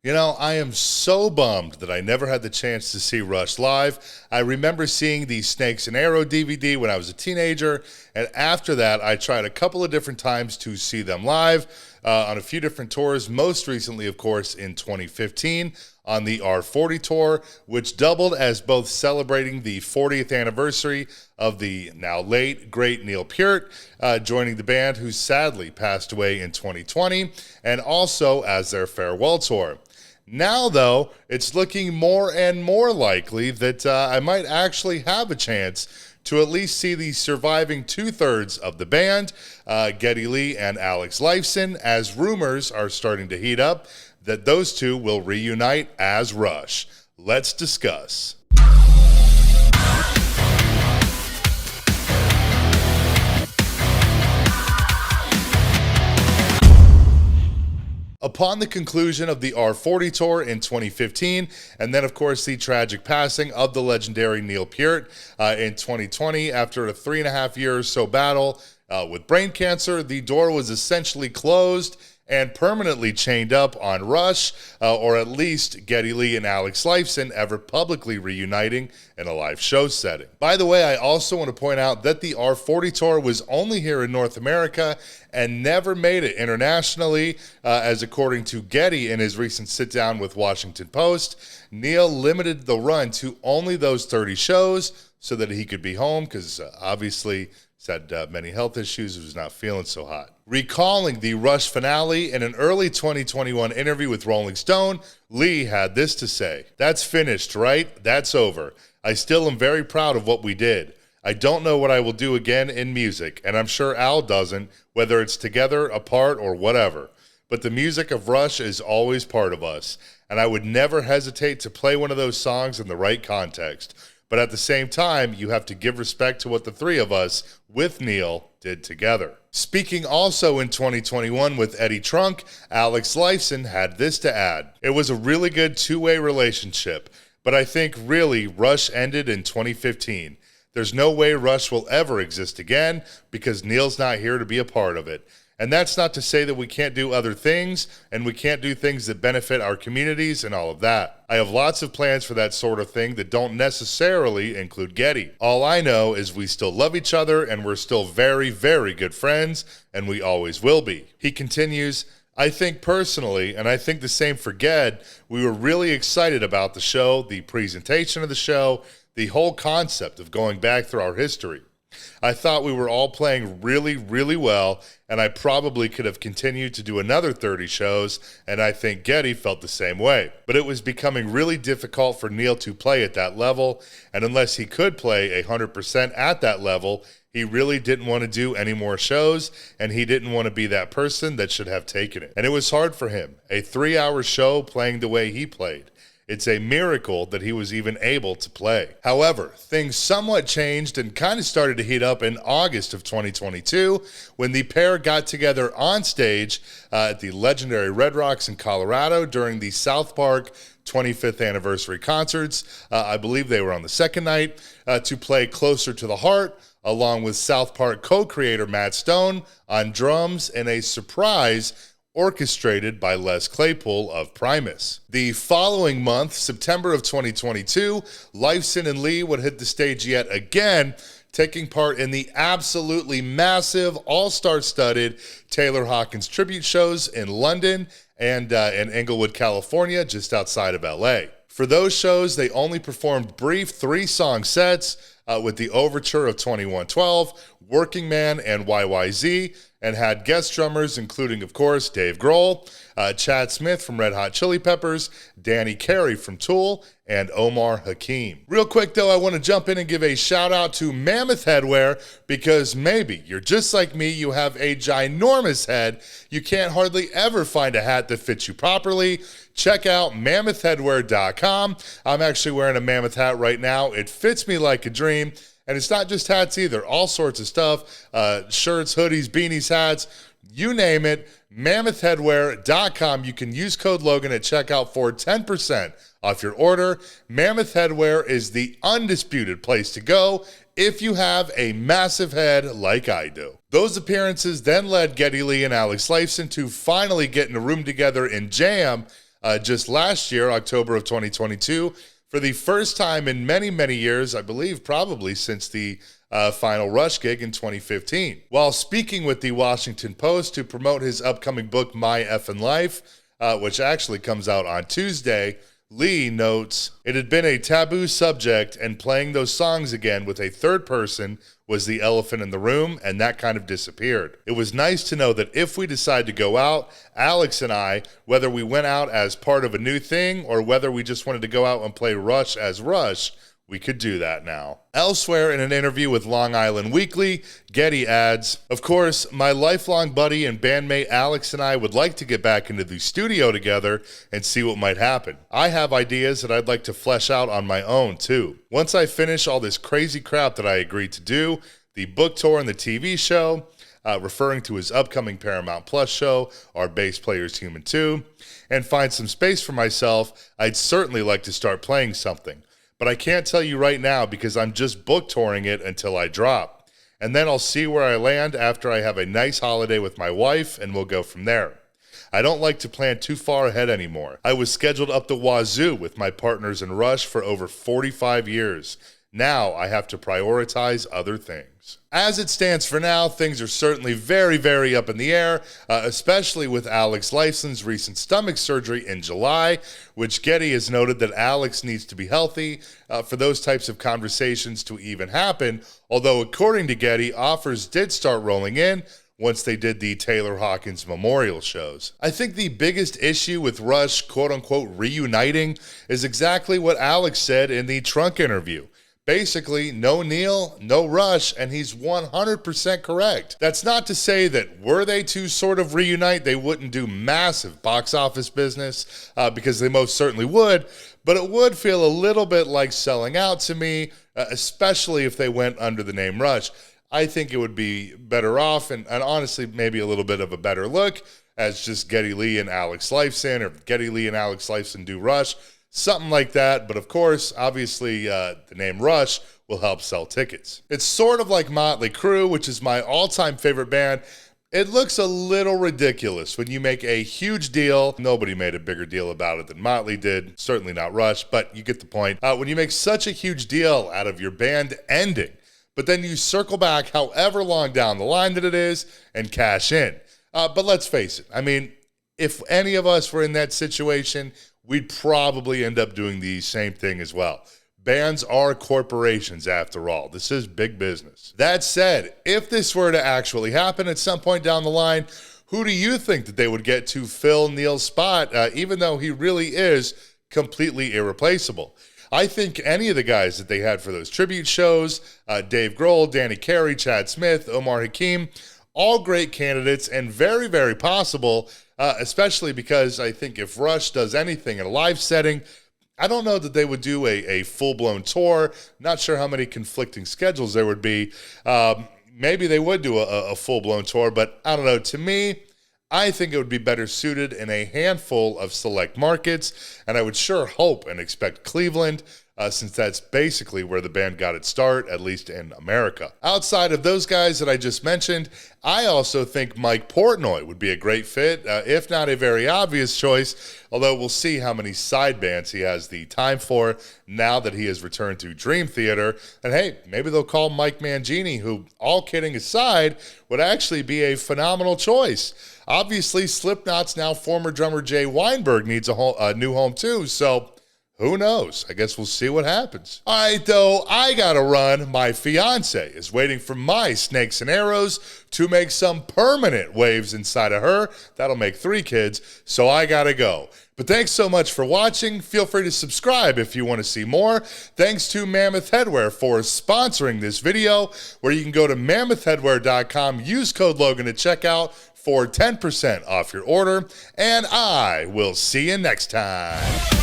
You know, I am so bummed that I never had the chance to see Rush live. I remember seeing the Snakes and Arrow DVD when I was a teenager, and after that, I tried a couple of different times to see them live on a few different tours, most recently, of course, in 2015 on the R40 tour, which doubled as both celebrating the 40th anniversary of the now late, great Neil Peart joining the band, who sadly passed away in 2020, and also as their farewell tour. Now, though, it's looking more and more likely that I might actually have a chance to at least see the surviving two-thirds of the band, Geddy Lee and Alex Lifeson, as rumors are starting to heat up that those two will reunite as Rush. Let's discuss. Upon the conclusion of the R40 tour in 2015, and then, of course, the tragic passing of the legendary Neil Peart in 2020, after a 3.5 year or so battle with brain cancer, the door was essentially closed and permanently chained up on Rush, or at least Geddy Lee and Alex Lifeson ever publicly reuniting in a live show setting. By the way, I also want to point out that the R40 tour was only here in North America and never made it internationally, as according to Geddy in his recent sit-down with Washington Post, Neil limited the run to only those 30 shows so that he could be home, because obviously he's had many health issues, he was not feeling so hot. Recalling the Rush finale in an early 2021 interview with Rolling Stone, Lee had this to say: "That's finished, right? That's over. I still am very proud of what we did. I don't know what I will do again in music, and I'm sure Al doesn't, whether it's together, apart, or whatever. But the music of Rush is always part of us, and I would never hesitate to play one of those songs in the right context. But at the same time, you have to give respect to what the three of us, with Neil, did together." Speaking also in 2021 with Eddie Trunk, Alex Lifeson had this to add: "It was a really good two-way relationship, but I think really Rush ended in 2015. There's no way Rush will ever exist again because Neil's not here to be a part of it. And that's not to say that we can't do other things, and we can't do things that benefit our communities and all of that. I have lots of plans for that sort of thing that don't necessarily include Geddy. All I know is we still love each other, and we're still very, very good friends, and we always will be." He continues, "I think personally, and I think the same for Ged, we were really excited about the show, the presentation of the show, the whole concept of going back through our history. I thought we were all playing really, really well, and I probably could have continued to do another 30 shows, and I think Geddy felt the same way. But it was becoming really difficult for Neil to play at that level, and unless he could play 100% at that level, he really didn't want to do any more shows, and he didn't want to be that person that should have taken it. And it was hard for him, a 3-hour show playing the way he played. It's a miracle that he was even able to play." However, things somewhat changed and kind of started to heat up in August of 2022 when the pair got together on stage at the legendary Red Rocks in Colorado during the South Park 25th anniversary concerts. I believe they were on the second night, to play Closer to the Heart, along with South Park co-creator Matt Stone on drums in a surprise orchestrated by Les Claypool of Primus. The following month, September of 2022, Lifeson and Lee would hit the stage yet again, taking part in the absolutely massive, all-star studded Taylor Hawkins tribute shows in London and in Inglewood, California, just outside of LA. For those shows, they only performed brief 3-song sets with the overture of 2112, Working Man, and YYZ, and had guest drummers including, of course, Dave Grohl, Chad Smith from Red Hot Chili Peppers, Danny Carey from Tool, and Omar Hakim. Real quick, though, I want to jump in and give a shout out to Mammoth Headwear, because maybe you're just like me, you have a ginormous head, you can't hardly ever find a hat that fits you properly. Check out mammothheadwear.com. I'm actually wearing a Mammoth hat right now. It fits me like a dream. And it's not just hats either, all sorts of stuff, shirts, hoodies, beanies, hats, you name it. Mammothheadwear.com. You can use code Logan at checkout for 10% off your order. Mammoth Headwear is the undisputed place to go if you have a massive head like I do. Those appearances then led Geddy Lee and Alex Lifeson to finally get in a room together and jam just last year, October of 2022, for the first time in many, many years, I believe probably since the final Rush gig in 2015. While speaking with the Washington Post to promote his upcoming book, My Effin Life, which actually comes out on Tuesday, Lee notes, "It had been a taboo subject, and playing those songs again with a third person was the elephant in the room, and that kind of disappeared. It was nice to know that if we decide to go out, Alex and I, whether we went out as part of a new thing or whether we just wanted to go out and play Rush as Rush, we could do that now." Elsewhere in an interview with Long Island Weekly, Geddy adds, "Of course, my lifelong buddy and bandmate Alex and I would like to get back into the studio together and see what might happen. I have ideas that I'd like to flesh out on my own too. Once I finish all this crazy crap that I agreed to do, the book tour and the TV show, referring to his upcoming Paramount Plus show, Our Bass Player's Human too, and find some space for myself, I'd certainly like to start playing something. But I can't tell you right now because I'm just book touring it until I drop. And then I'll see where I land after I have a nice holiday with my wife, and we'll go from there. I don't like to plan too far ahead anymore. I was scheduled up the wazoo with my partners in Rush for over 45 years. Now I have to prioritize other things." As it stands for now, things are certainly very, very up in the air, especially with Alex Lifeson's recent stomach surgery in July, which Geddy has noted that Alex needs to be healthy for those types of conversations to even happen, although according to Geddy, offers did start rolling in once they did the Taylor Hawkins memorial shows. I think the biggest issue with Rush, quote-unquote, reuniting is exactly what Alex said in the Trunk interview. Basically, no Neil, no Rush, and he's 100% correct. That's not to say that were they to sort of reunite, they wouldn't do massive box office business, because they most certainly would, but it would feel a little bit like selling out to me, especially if they went under the name Rush. I think it would be better off, and honestly, maybe a little bit of a better look, as just Geddy Lee and Alex Lifeson, or Geddy Lee and Alex Lifeson do Rush. Something like that, but of course, obviously, the name Rush will help sell tickets. It's sort of like Motley Crue, which is my all-time favorite band. It looks a little ridiculous when you make a huge deal. Nobody made a bigger deal about it than Motley did, certainly not Rush, but you get the point. When you make such a huge deal out of your band ending, but then you circle back however long down the line that it is and cash in. But let's face it, I mean, if any of us were in that situation, we'd probably end up doing the same thing as well. Bands are corporations after all. This is big business. That said, if this were to actually happen at some point down the line, who do you think that they would get to fill Neil's spot, even though he really is completely irreplaceable? I think any of the guys that they had for those tribute shows, Dave Grohl, Danny Carey, Chad Smith, Omar Hakim, all great candidates and very, very possible, especially because I think if Rush does anything in a live setting, I don't know that they would do a full-blown tour. Not sure how many conflicting schedules there would be. Maybe they would do a full-blown tour, but I don't know. To me, I think it would be better suited in a handful of select markets, and I would sure hope and expect Cleveland, since that's basically where the band got its start, at least in America. Outside of those guys that I just mentioned, I also think Mike Portnoy would be a great fit, if not a very obvious choice, although we'll see how many side bands he has the time for now that he has returned to Dream Theater. And hey, maybe they'll call Mike Mangini, who, all kidding aside, would actually be a phenomenal choice. Obviously, Slipknot's now former drummer Jay Weinberg needs a new home too, so who knows? I guess we'll see what happens. All right, though, I gotta run. My fiance is waiting for my snakes and arrows to make some permanent waves inside of her. That'll make 3 kids, so I gotta go. But thanks so much for watching. Feel free to subscribe if you want to see more. Thanks to Mammoth Headwear for sponsoring this video, where you can go to mammothheadwear.com, use code Logan at checkout for 10% off your order, and I will see you next time.